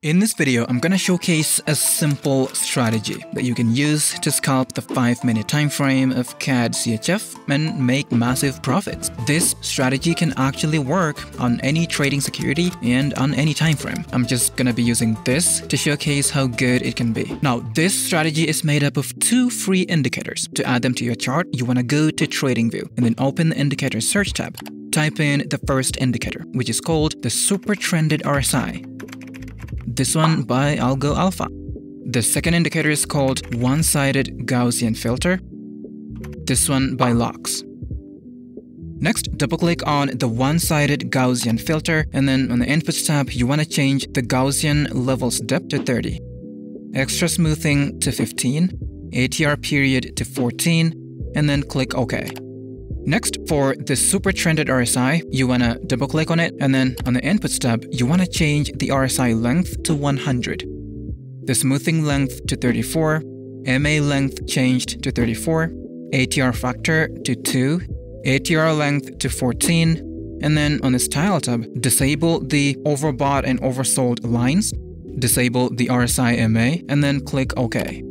In this video, I'm gonna showcase a simple strategy that you can use to scalp the 5-minute time frame of CAD-CHF and make massive profits. This strategy can actually work on any trading security and on any time frame. I'm just gonna be using this to showcase how good it can be. Now, this strategy is made up of 2 free indicators. To add them to your chart, you wanna go to TradingView and then open the indicator search tab. Type in the first indicator, which is called the Super-Trended RSI. This one by Algo Alpha. The second indicator is called One-Sided Gaussian Filter. This one by Lux. Next, double-click on the One-Sided Gaussian Filter, and then on the Inputs tab, you want to change the Gaussian levels depth to 30, extra smoothing to 15, ATR period to 14, and then click OK. Next, for the Super-Trended RSI, you want to double-click on it, and then on the Inputs tab, you want to change the RSI length to 100, the smoothing length to 34, MA length changed to 34, ATR factor to 2, ATR length to 14, and then on the Style tab, disable the overbought and oversold lines, disable the RSI MA, and then click OK.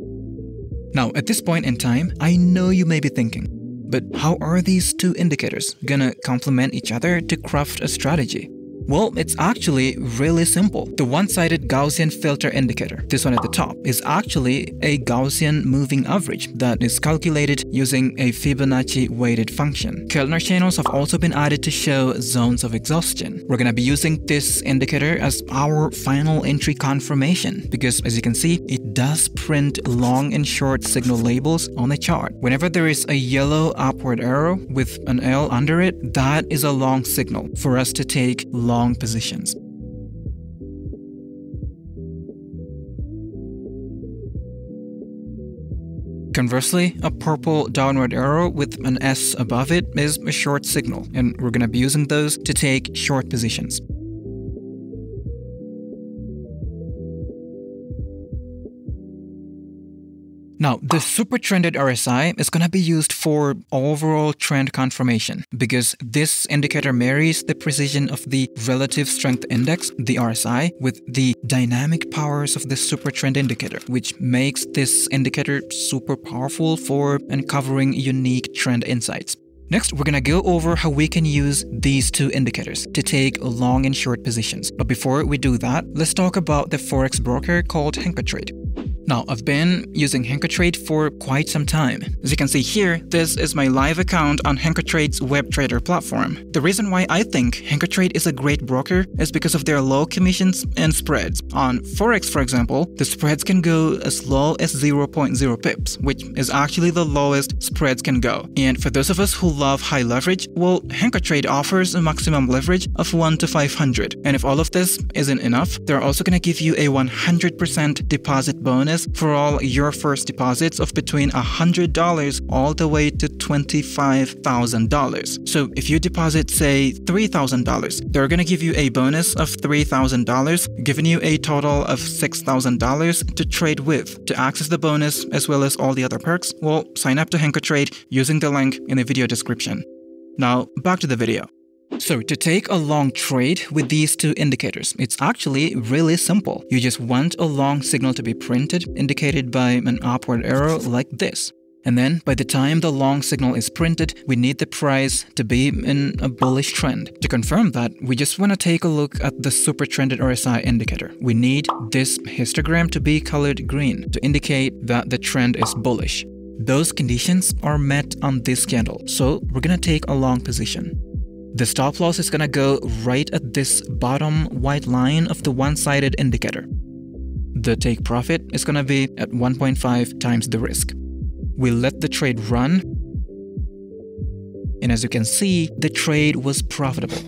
Now, at this point in time, I know you may be thinking, but how are these 2 indicators gonna complement each other to craft a strategy? Well, it's actually really simple. The One-Sided Gaussian Filter indicator, this one at the top, is actually a Gaussian moving average that is calculated using a Fibonacci weighted function. Keltner channels have also been added to show zones of exhaustion. We're gonna be using this indicator as our final entry confirmation because, as you can see, it does print long and short signal labels on the chart. Whenever there is a yellow upward arrow with an L under it, that is a long signal for us to take long positions. Conversely, a purple downward arrow with an S above it is a short signal, and we're going to be using those to take short positions. Now, the Super-Trended RSI is going to be used for overall trend confirmation because this indicator marries the precision of the Relative Strength Index, the RSI, with the dynamic powers of the Super-Trend indicator, which makes this indicator super powerful for uncovering unique trend insights. Next, we're gonna go over how we can use these 2 indicators to take long and short positions. But before we do that, let's talk about the Forex broker called HenkoTrade. Now, I've been using HenkoTrade for quite some time. As you can see here, this is my live account on HenkoTrade's web trader platform. The reason why I think HenkoTrade is a great broker is because of their low commissions and spreads. On Forex, for example, the spreads can go as low as 0.0 pips, which is actually the lowest spreads can go. And for those of us who love high leverage, well, HenkoTrade offers a maximum leverage of 1 to 500. And if all of this isn't enough, they're also going to give you a 100% deposit bonus for all your first deposits of between $100 all the way to $25,000. So if you deposit, say, $3,000, they're going to give you a bonus of $3,000, giving you a total of $6,000 to trade with. To access the bonus as well as all the other perks, well, sign up to HenkoTrade using the link in the video description. Now, back to the video. So to take a long trade with these 2 indicators, it's actually really simple. You just want a long signal to be printed, indicated by an upward arrow like this. And then by the time the long signal is printed, we need the price to be in a bullish trend. To confirm that, we just want to take a look at the Super-Trended RSI indicator. We need this histogram to be colored green to indicate that the trend is bullish. Those conditions are met on this candle, so we're going to take a long position. The stop loss is going to go right at this bottom white line of the one-sided indicator. The take profit is going to be at 1.5 times the risk. We let the trade run, and as you can see, the trade was profitable.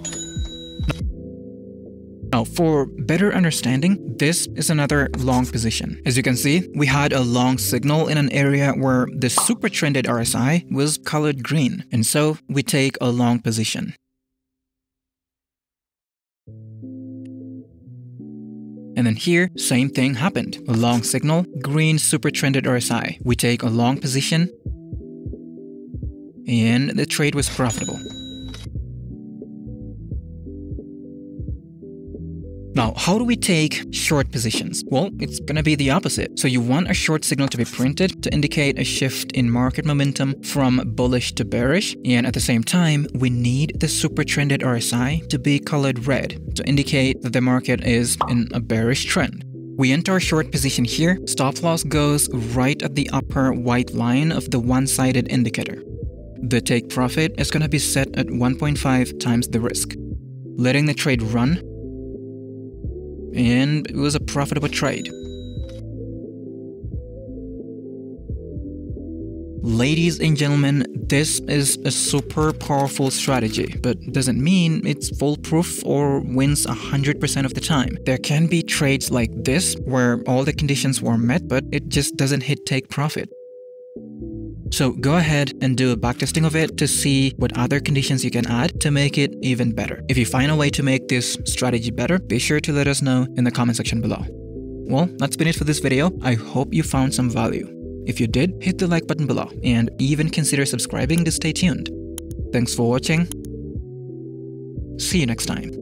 Now, for better understanding, this is another long position. As you can see, we had a long signal in an area where the Super-Trended RSI was colored green, and so we take a long position. And then here, same thing happened. A long signal, green Super-Trended RSI. We take a long position, and the trade was profitable. Now, how do we take short positions? Well, it's gonna be the opposite. So you want a short signal to be printed to indicate a shift in market momentum from bullish to bearish. And at the same time, we need the Super-Trended RSI to be colored red to indicate that the market is in a bearish trend. We enter our short position here. Stop loss goes right at the upper white line of the one-sided indicator. The take profit is gonna be set at 1.5 times the risk. Letting the trade run, and it was a profitable trade. Ladies and gentlemen, this is a super powerful strategy, but doesn't mean it's foolproof or wins 100% of the time. There can be trades like this where all the conditions were met, but it just doesn't hit take profit. So go ahead and do a backtesting of it to see what other conditions you can add to make it even better. If you find a way to make this strategy better, be sure to let us know in the comment section below. Well, that's been it for this video. I hope you found some value. If you did, hit the like button below and even consider subscribing to stay tuned. Thanks for watching. See you next time.